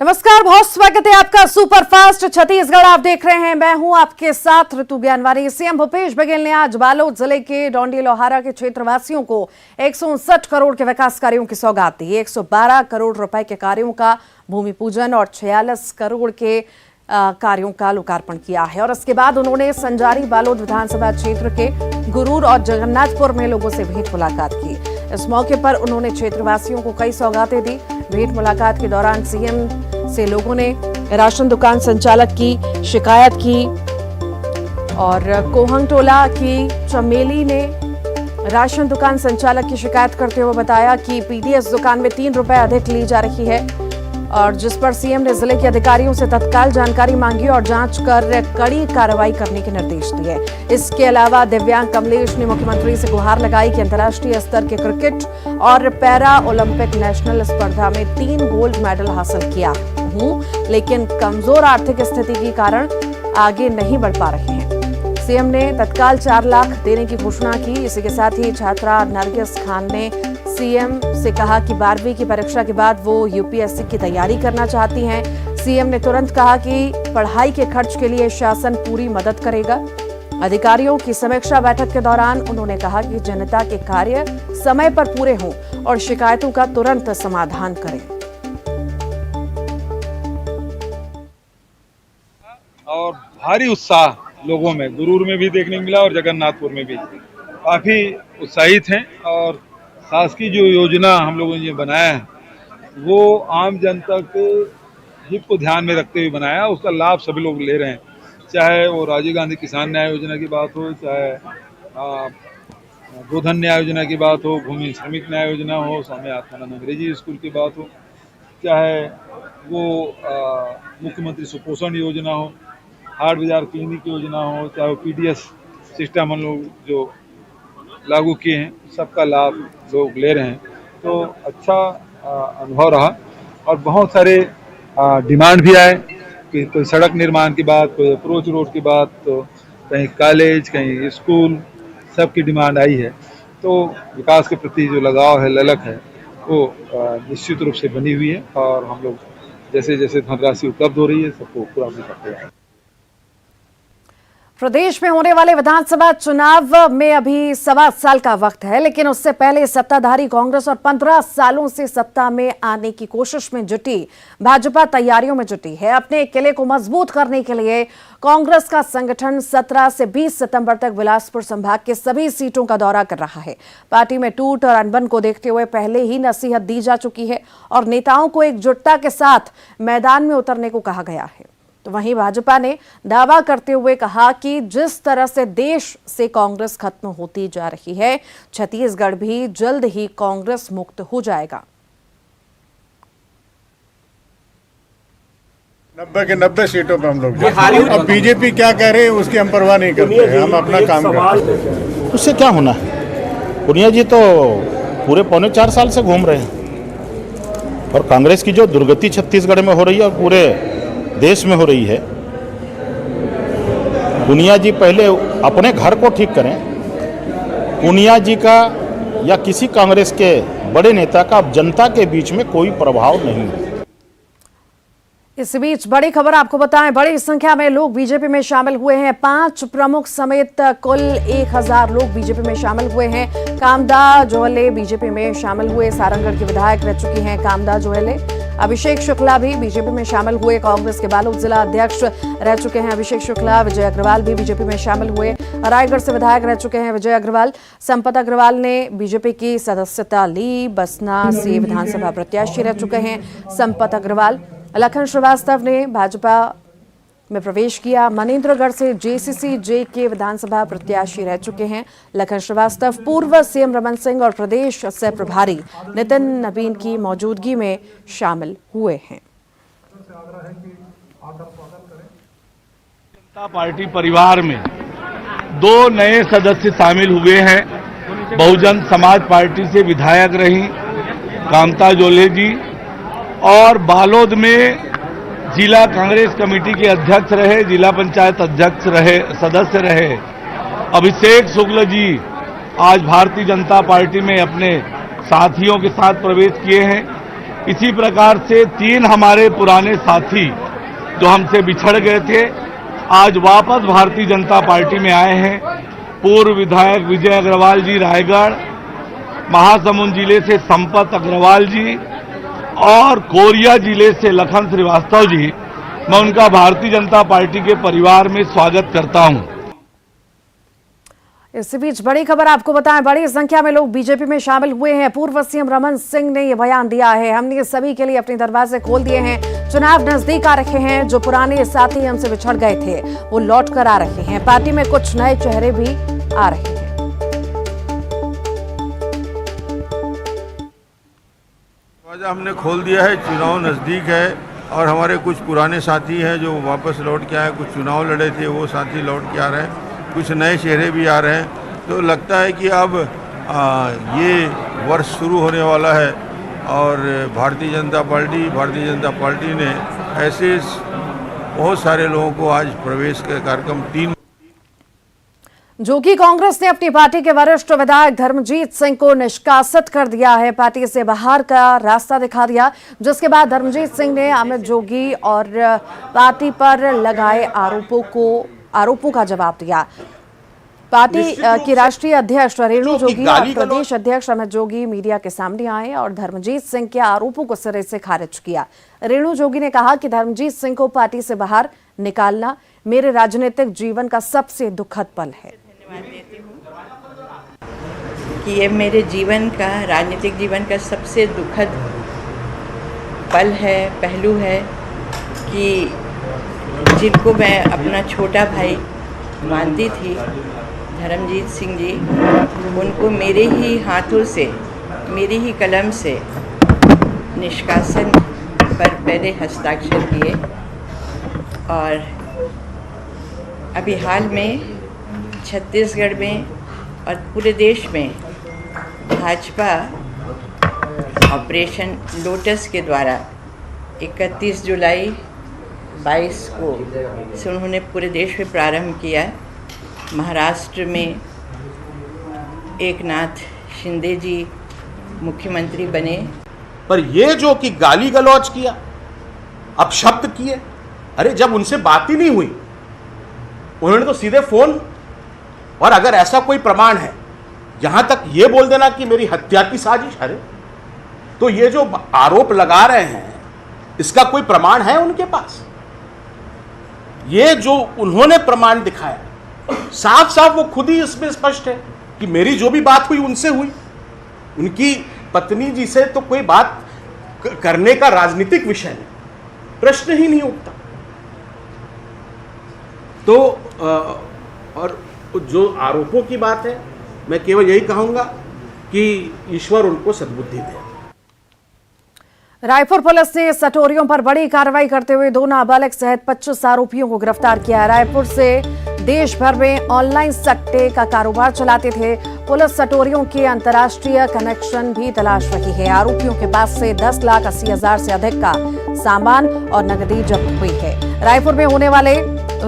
नमस्कार, बहुत स्वागत है आपका सुपर फास्ट छत्तीसगढ़। आप देख रहे हैं, मैं हूं आपके साथ ऋतु ज्ञानवानी। सीएम भूपेश बघेल ने आज बालोद जिले के डोंडी लोहारा के क्षेत्रवासियों को 159 करोड़ के विकास कार्यों की सौगात दी। 112 करोड़ रुपए के कार्यों का भूमि पूजन और 46 करोड़ के कार्यों का लोकार्पण किया है। और इसके बाद उन्होंने संजारी बालोद विधानसभा क्षेत्र के गुरूर और जगन्नाथपुर में लोगों से भेंट मुलाकात की। इस मौके पर उन्होंने क्षेत्रवासियों को कई सौगातें दी। भेंट मुलाकात के दौरान सीएम से लोगों ने राशन दुकान संचालक की शिकायत की और कोहंगटोला की चमेली ने राशन दुकान संचालक की शिकायत करते हुए बताया कि पीडीएस दुकान में 3 रुपए अधिक ली जा रही है, और जिस पर सीएम ने जिले के अधिकारियों से तत्काल जानकारी मांगी और जांच कर कड़ी कार्रवाई करने के निर्देश दिए। इसके अलावा दिव्यांग कमलेश ने मुख्यमंत्री से गुहार लगाई कि अंतर्राष्ट्रीय स्तर के क्रिकेट और पैरा ओलंपिक नेशनल स्पर्धा में 3 गोल्ड मेडल हासिल किया हूं, लेकिन कमजोर आर्थिक स्थिति के कारण आगे नहीं बढ़ पा रहे हैं। सीएम ने तत्काल 4 लाख देने की घोषणा की। इसी के साथ ही छात्रा नरगिस खान ने सीएम से कहा कि 12वीं की परीक्षा के बाद वो यूपीएससी की तैयारी करना चाहती हैं। सीएम ने तुरंत कहा कि पढ़ाई के खर्च के लिए शासन पूरी मदद करेगा। अधिकारियों की समीक्षा बैठक के दौरान उन्होंने कहा कि जनता के कार्य समय पर पूरे हों और शिकायतों का तुरंत समाधान करें। और भारी उत्साह लोगों में गुरूर में भी देखने को मिला और जगन्नाथपुर में भी काफी उत्साहित हैं। और शासकीय जो योजना हम लोगों ने ये बनाया है वो आम जनता के हित को ध्यान में रखते हुए बनाया। उसका लाभ सभी लोग ले रहे हैं, चाहे वो राजीव गांधी किसान न्याय योजना की बात हो, चाहे गोधन न्याय योजना की बात हो, भूमि श्रमिक न्याय योजना हो, स्वामी आत्मानंद अंग्रेजी स्कूल की बात हो, चाहे वो मुख्यमंत्री सुपोषण योजना हो, हाट बाजार क्लिनिक योजना हो, चाहे वो पीडीएस सिस्टम हम लोग जो लागू किए हैं, सबका लाभ लोग ले रहे हैं। तो अच्छा अनुभव रहा। और बहुत सारे डिमांड भी आए कि कोई सड़क निर्माण की बात, कोई अप्रोच रोड की बात, तो कहीं कॉलेज, कहीं स्कूल, सबकी डिमांड आई है। तो विकास के प्रति जो लगाव है, ललक है, वो निश्चित रूप से बनी हुई है। और हम लोग जैसे जैसे धनराशि उपलब्ध हो रही है सबको पूरा भी करते हैं। प्रदेश में होने वाले विधानसभा चुनाव में अभी 1.25 साल का वक्त है, लेकिन उससे पहले सत्ताधारी कांग्रेस और 15 सालों से सत्ता में आने की कोशिश में जुटी भाजपा तैयारियों में जुटी है। अपने किले को मजबूत करने के लिए कांग्रेस का संगठन 17 से 20 सितंबर तक बिलासपुर संभाग के सभी सीटों का दौरा कर रहा है। पार्टी में टूट और अनबन को देखते हुए पहले ही नसीहत दी जा चुकी है और नेताओं को एकजुटता के साथ मैदान में उतरने को कहा गया है। तो वहीं भाजपा ने दावा करते हुए कहा कि जिस तरह से देश से कांग्रेस खत्म होती जा रही है, छत्तीसगढ़ भी जल्द ही कांग्रेस मुक्त हो जाएगा। 90 के 90 सीटों पर हम लोग अब बीजेपी क्या कह रहे हैं उसकी हम परवाह नहीं करते हैं, हम अपना काम करते हैं। उससे क्या होना है? पुनिया जी तो पूरे 4.25 साल से घूम रहे हैं और कांग्रेस की जो दुर्गति छत्तीसगढ़ में हो रही है और पूरे देश में हो रही है, पुनिया जी पहले अपने घर को ठीक करें। पुनिया जी का या किसी कांग्रेस के बड़े नेता का अब जनता के बीच में कोई प्रभाव नहीं है। इस बीच बड़ी खबर आपको बताएं, बड़ी संख्या में लोग बीजेपी में शामिल हुए हैं। 5 प्रमुख समेत कुल 1000 लोग बीजेपी में शामिल हुए हैं। कामदा जोहले बीजेपी में शामिल हुए। सारंगढ़ के विधायक रह चुकी हैं कामदा जोहले। अभिषेक शुक्ला भी बीजेपी में शामिल हुए। कांग्रेस के बालोद जिला अध्यक्ष रह चुके हैं अभिषेक शुक्ला। विजय अग्रवाल भी बीजेपी में शामिल हुए। रायगढ़ से विधायक रह चुके हैं विजय अग्रवाल। संपत अग्रवाल ने बीजेपी की सदस्यता ली। बसना से विधानसभा प्रत्याशी रह चुके हैं संपत अग्रवाल। लखन श्रीवास्तव ने भाजपा में प्रवेश किया। मनेन्द्रगढ़ से जेसीसी जे के विधानसभा प्रत्याशी रह चुके हैं लखन श्रीवास्तव। पूर्व सीएम रमन सिंह और प्रदेश से प्रभारी नितिन नवीन की मौजूदगी में शामिल हुए हैं। जनता पार्टी परिवार में 2 नए सदस्य शामिल हुए हैं। बहुजन समाज पार्टी से विधायक रही कामता जोले जी और बालोद में जिला कांग्रेस कमेटी के अध्यक्ष रहे, जिला पंचायत अध्यक्ष रहे, सदस्य रहे अभिषेक शुक्ल जी आज भारतीय जनता पार्टी में अपने साथियों के साथ प्रवेश किए हैं। इसी प्रकार से 3 हमारे पुराने साथी जो हमसे बिछड़ गए थे, आज वापस भारतीय जनता पार्टी में आए हैं। पूर्व विधायक विजय अग्रवाल जी रायगढ़, महासमुंद जिले से संपत अग्रवाल जी और कोरिया जिले से लखन श्रीवास्तव जी, मैं उनका भारतीय जनता पार्टी के परिवार में स्वागत करता हूं। इसी बीच बड़ी खबर आपको बताएं, बड़ी संख्या में लोग बीजेपी में शामिल हुए हैं। पूर्व सीएम रमन सिंह ने यह बयान दिया है, हमने सभी के लिए अपने दरवाजे खोल दिए हैं। चुनाव नजदीक आ रहे हैं, जो पुराने साथी हमसे बिछड़ गए थे वो लौट कर आ रहे हैं। पार्टी में कुछ नए चेहरे भी आ रहे हैं। दरवाजा हमने खोल दिया है, चुनाव नज़दीक है और हमारे कुछ पुराने साथी हैं जो वापस लौट के आए। कुछ चुनाव लड़े थे वो साथी लौट के आ रहे हैं, कुछ नए चेहरे भी आ रहे हैं। तो लगता है कि अब ये वर्ष शुरू होने वाला है और भारतीय जनता पार्टी ने ऐसे बहुत सारे लोगों को आज प्रवेश के कार्यक्रम 3 जो कि कांग्रेस ने अपनी पार्टी के वरिष्ठ विधायक धर्मजीत सिंह को निष्कासित कर दिया है, पार्टी से बाहर का रास्ता दिखा दिया, जिसके बाद धर्मजीत सिंह ने अमित जोगी और पार्टी पर लगाए आरोपों का जवाब दिया। पार्टी की राष्ट्रीय अध्यक्ष रेणु जोगी और प्रदेश अध्यक्ष अमित जोगी मीडिया के सामने आए और धर्मजीत सिंह के आरोपों को सिरे से खारिज किया। रेणु जोगी ने कहा कि धर्मजीत सिंह को पार्टी से बाहर निकालना मेरे राजनीतिक जीवन का सबसे दुखद पल है। धन्यवाद देती हूँ कि ये मेरे जीवन का, राजनीतिक जीवन का सबसे दुखद पल है, पहलू है कि जिनको मैं अपना छोटा भाई मानती थी, धर्मजीत सिंह जी, उनको मेरे ही हाथों से, मेरी ही कलम से निष्कासन पर पहले हस्ताक्षर किए और अभी हाल में छत्तीसगढ़ में और पूरे देश में भाजपा ऑपरेशन लोटस के द्वारा 31 जुलाई 22 को से उन्होंने पूरे देश में प्रारंभ किया। महाराष्ट्र में एकनाथ शिंदे जी मुख्यमंत्री बने। पर ये जो कि गाली गलौज किया, अपशब्द किए, अरे जब उनसे बात ही नहीं हुई, उन्होंने तो सीधे फोन, और अगर ऐसा कोई प्रमाण है, यहां तक ये बोल देना कि मेरी हत्या की साजिश, अरे तो ये जो आरोप लगा रहे हैं इसका कोई प्रमाण है उनके पास? ये जो उन्होंने प्रमाण दिखाया, साफ साफ वो खुद ही इसमें स्पष्ट है कि मेरी जो भी बात हुई उनसे हुई। उनकी पत्नी जी से तो कोई बात करने का राजनीतिक विषय नहीं, प्रश्न ही नहीं उठता। तो और जो आरोपों की बात है, मैं केवल यही कहूंगा कि ईश्वर उनको सद्बुद्धि दे। रायपुर पुलिस ने सटोरियों पर बड़ी कार्रवाई करते हुए 2 नाबालिग सहित 25 आरोपियों को गिरफ्तार किया है। रायपुर से देश भर में ऑनलाइन सट्टे का कारोबार चलाते थे। पुलिस सटोरियों के अंतर्राष्ट्रीय कनेक्शन भी तलाश रही है। आरोपियों के पास से 10,80,000 से अधिक का सामान और नकदी जब्त हुई है। रायपुर में होने वाले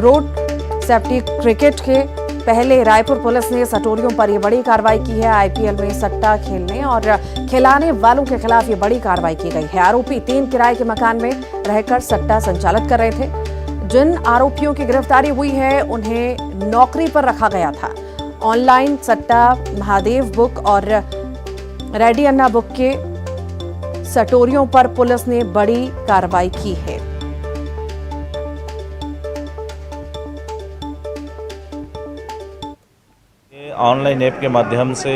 रोड सेफ्टी क्रिकेट के पहले रायपुर पुलिस ने सटोरियों पर यह बड़ी कार्रवाई की है। आईपीएल में सट्टा खेलने और खिलाने वालों के खिलाफ ये बड़ी कार्रवाई की गई है। आरोपी 3 किराए के मकान में रहकर सट्टा संचालित कर रहे थे। जिन आरोपियों की गिरफ्तारी हुई है उन्हें नौकरी पर रखा गया था। ऑनलाइन सट्टा, महादेव बुक और रेड्डी अन्ना बुक के सटोरियों पर पुलिस ने बड़ी कार्रवाई की है। ऑनलाइन ऐप के माध्यम से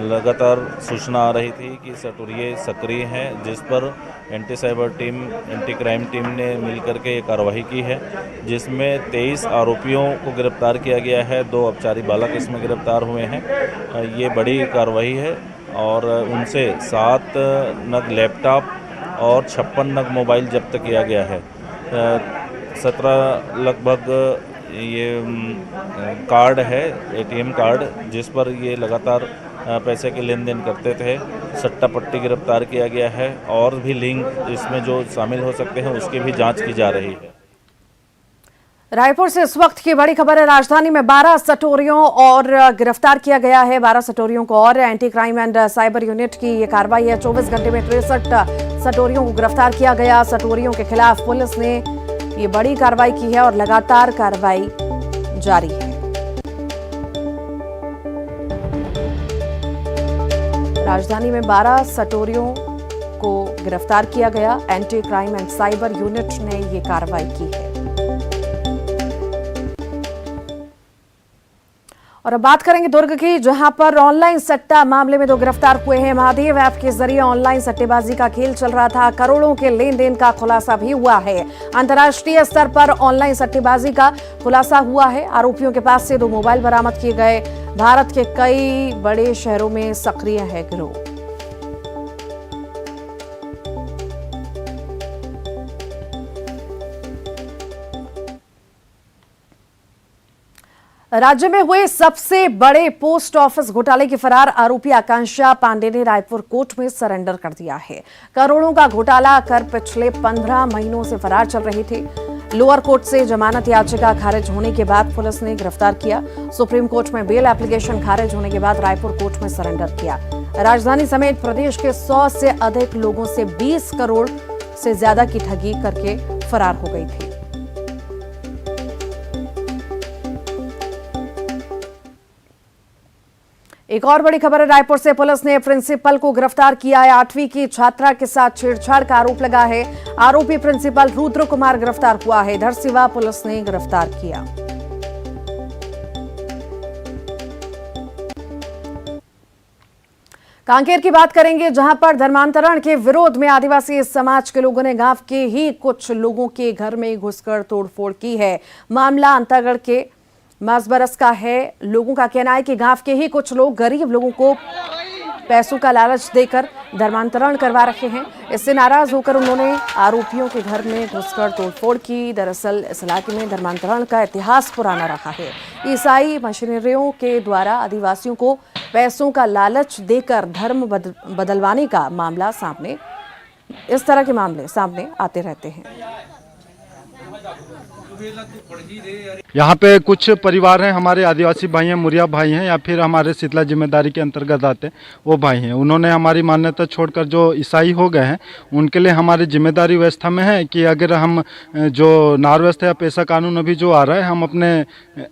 लगातार सूचना आ रही थी कि सटोरिये सक्रिय हैं, जिस पर anti cyber team, anti crime team ने मिलकर के ये कार्रवाई की है, जिसमें 23 आरोपियों को गिरफ्तार किया गया है। 2 अपचारी बालक इसमें गिरफ्तार हुए हैं। ये बड़ी कार्रवाई है और उनसे 7 नग लैपटॉप और 56 नग मोबाइल जब्त किया गया है। 17 लगभग ये कार्ड है, एटीएम कार्ड, जिस पर ये लगातार पैसे के लेन देन करते थे। सट्टा पट्टी गिरफ्तार किया गया है और भी लिंक इसमें जो शामिल हो सकते हैं उसकी भी जांच की जा रही है। रायपुर से इस वक्त की बड़ी खबर है। राजधानी में 12 सटोरियों और गिरफ्तार किया गया है। 12 सटोरियों को और anti crime and cyber unit की ये कार्रवाई है। 24 घंटे में 63 सटोरियों को गिरफ्तार किया गया। सटोरियों के खिलाफ पुलिस ने ये बड़ी कार्रवाई की है और लगातार कार्रवाई जारी है। राजधानी में 12 सटोरियों को गिरफ्तार किया गया। Anti crime and cyber unit ने ये कार्रवाई की है। और अब बात करेंगे दुर्ग की, जहां पर ऑनलाइन सट्टा मामले में 2 गिरफ्तार हुए हैं। महादेव ऐप के जरिए ऑनलाइन सट्टेबाजी का खेल चल रहा था। करोड़ों के लेन देन का खुलासा भी हुआ है। अंतर्राष्ट्रीय स्तर पर ऑनलाइन सट्टेबाजी का खुलासा हुआ है। आरोपियों के पास से 2 मोबाइल बरामद किए गए। भारत के कई बड़े शहरों में सक्रिय है गिरोह। राज्य में हुए सबसे बड़े पोस्ट ऑफिस घोटाले के फरार आरोपी आकांक्षा पांडे ने रायपुर कोर्ट में सरेंडर कर दिया है। करोड़ों का घोटाला कर पिछले 15 महीनों से फरार चल रहे थे। लोअर कोर्ट से जमानत याचिका खारिज होने के बाद पुलिस ने गिरफ्तार किया। सुप्रीम कोर्ट में बेल एप्लीकेशन खारिज होने के बाद रायपुर कोर्ट में सरेंडर किया। राजधानी समेत प्रदेश के 100 से अधिक लोगों से 20 करोड़ से ज्यादा की ठगी करके फरार हो गई थी। एक और बड़ी खबर है, रायपुर से पुलिस ने प्रिंसिपल को गिरफ्तार किया है। 8वीं की छात्रा के साथ छेड़छाड़ का आरोप लगा है। आरोपी प्रिंसिपल रुद्र कुमार गिरफ्तार हुआ है। धरसीवा पुलिस ने गिरफ्तार किया। कांकेर की बात करेंगे, जहां पर धर्मांतरण के विरोध में आदिवासी समाज के लोगों ने गांव के ही कुछ लोगों के घर में घुसकर तोड़फोड़ की है। मामला अंतागढ़ के मासबरस का है। लोगों का कहना है कि गांव के ही कुछ लोग गरीब लोगों को पैसों का लालच देकर धर्मांतरण करवा रहे हैं। इससे नाराज होकर उन्होंने आरोपियों के घर में घुसकर तोड़फोड़ की। दरअसल इस इलाके में धर्मांतरण का इतिहास पुराना रहा है। ईसाई मशीनरियों के द्वारा आदिवासियों को पैसों का लालच देकर धर्म बदलवाने का मामला सामने, इस तरह के मामले सामने आते रहते हैं। यहाँ पे कुछ परिवार हैं, हमारे आदिवासी भाई हैं, मुरिया भाई हैं, या फिर हमारे शीतला जिम्मेदारी के अंतर्गत आते हैं वो भाई हैं। उन्होंने हमारी मान्यता छोड़कर जो ईसाई हो गए हैं, उनके लिए हमारी जिम्मेदारी व्यवस्था में है कि अगर हम जो नार व्यवस्था या पैसा कानून अभी जो आ रहा है, हम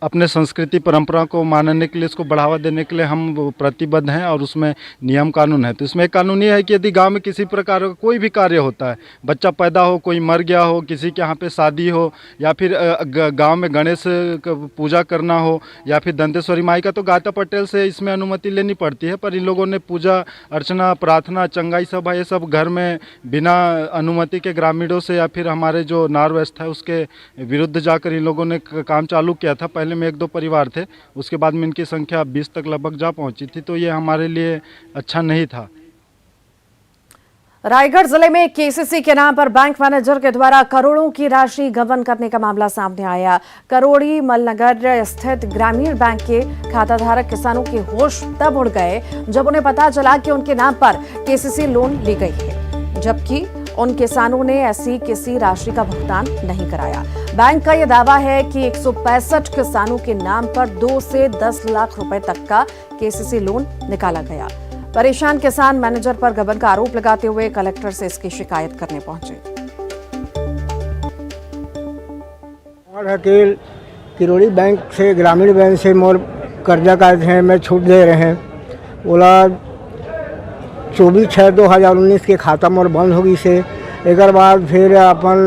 अपने संस्कृति परंपरा को मानने के लिए, इसको बढ़ावा देने के लिए हम प्रतिबद्ध हैं और उसमें नियम कानून है। तो इसमें एक कानून ये है कि यदि गाँव में किसी प्रकार का कोई भी कार्य होता है, बच्चा पैदा हो, कोई मर गया हो, किसी के यहाँ पे शादी हो, या फिर गांव में गणेश पूजा करना हो, या फिर दंतेश्वरी माई का, तो गाता पटेल से इसमें अनुमति लेनी पड़ती है। पर इन लोगों ने पूजा अर्चना, प्रार्थना, चंगाई सभा, ये सब घर में बिना अनुमति के ग्रामीणों से या फिर हमारे जो नार व्यवस्था है उसके विरुद्ध जाकर इन लोगों ने काम चालू किया था। पहले में 1-2 परिवार थे, उसके बाद में इनकी संख्या 20 तक लगभग जा पहुंची थी। तो ये हमारे लिए अच्छा नहीं था। रायगढ़ जिले में केसीसी के नाम पर बैंक मैनेजर के द्वारा करोड़ों की राशि गबन करने का मामला सामने आया। करोड़ी मलनगर स्थित ग्रामीण बैंक के खाताधारक किसानों के होश तब उड़ गए जब उन्हें पता चला कि उनके नाम पर केसीसी लोन ली गई है, जबकि उन किसानों ने ऐसी किसी राशि का भुगतान नहीं कराया। बैंक का यह दावा है कि 165 किसानों के नाम पर 2 से 10 लाख रुपए तक का केसीसी लोन निकाला गया। परेशान किसान मैनेजर पर गबन का आरोप लगाते हुए कलेक्टर से इसकी शिकायत करने पहुंचे। किरोड़ी बैंक से, ग्रामीण बैंक से मोर कर्जा का है, मैं छूट दे रहे हैं। बोला 24/6/2019 के खाता मोर बंद होगी से। एक बाद फिर अपन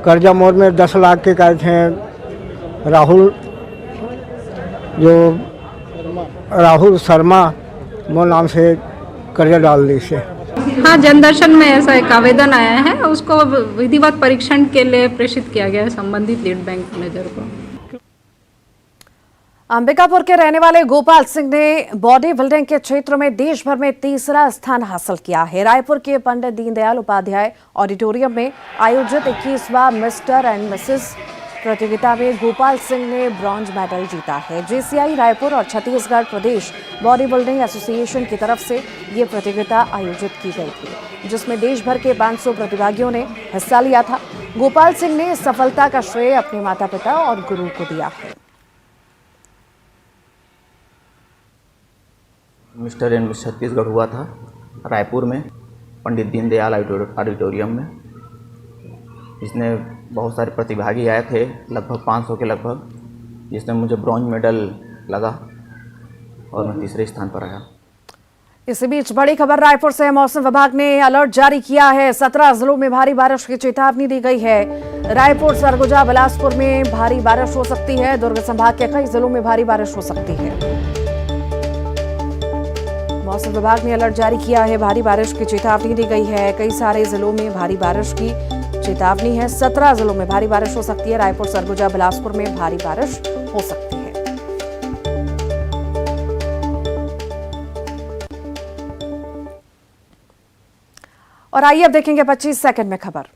कर्जा मोर में 10 लाख के कहते हैं राहुल शर्मा मोर नाम से कर्जा डाल दी से। हाँ, जनदर्शन में ऐसा एक आवेदन आया है, उसको विधिवत परीक्षण के लिए प्रेषित किया गया है संबंधित लीड बैंक मैनेजर को। अंबिकापुर के रहने वाले गोपाल सिंह ने बॉडी बिल्डिंग के क्षेत्र में देश भर में 3रा स्थान हासिल किया है। रायपुर के पंडित दीनदयाल उपाध्याय ऑडिटोरियम में आयोजित 21वां मिस्टर एंड मिसेस प्रतियोगिता में गोपाल सिंह ने ब्रॉन्ज मेडल जीता है। जेसीआई रायपुर और छत्तीसगढ़ प्रदेश बॉडी बिल्डिंग एसोसिएशन की तरफ से ये प्रतियोगिता आयोजित की गई थी, जिसमें देश भर के 500 प्रतिभागियों ने हिस्सा लिया था। गोपाल सिंह ने सफलता का श्रेय अपने माता पिता और गुरु को दिया है। मिस्टर एंड मिस छत्तीसगढ़ हुआ था रायपुर में, पंडित दीनदयाल ऑडिटोरियम में, जिसने बहुत सारे प्रतिभागी आए थे, लगभग 500 के लगभग, जिसने मुझे ब्रॉन्ज मेडल लगा और मैं तीसरे स्थान पर आया। इसी बीच बड़ी खबर रायपुर से, मौसम विभाग ने अलर्ट जारी किया है। 17 जिलों में भारी बारिश की चेतावनी दी गई है। रायपुर, सरगुजा, बिलासपुर में भारी बारिश हो सकती है। दुर्ग संभाग के कई जिलों में भारी बारिश हो सकती है। मौसम विभाग ने अलर्ट जारी किया है, भारी बारिश की चेतावनी दी गई है। कई सारे जिलों में भारी बारिश की चेतावनी है। 17 जिलों में भारी बारिश हो सकती है। रायपुर, सरगुजा, बिलासपुर में भारी बारिश हो सकती है। और आइए अब देखेंगे 25 सेकंड में खबर।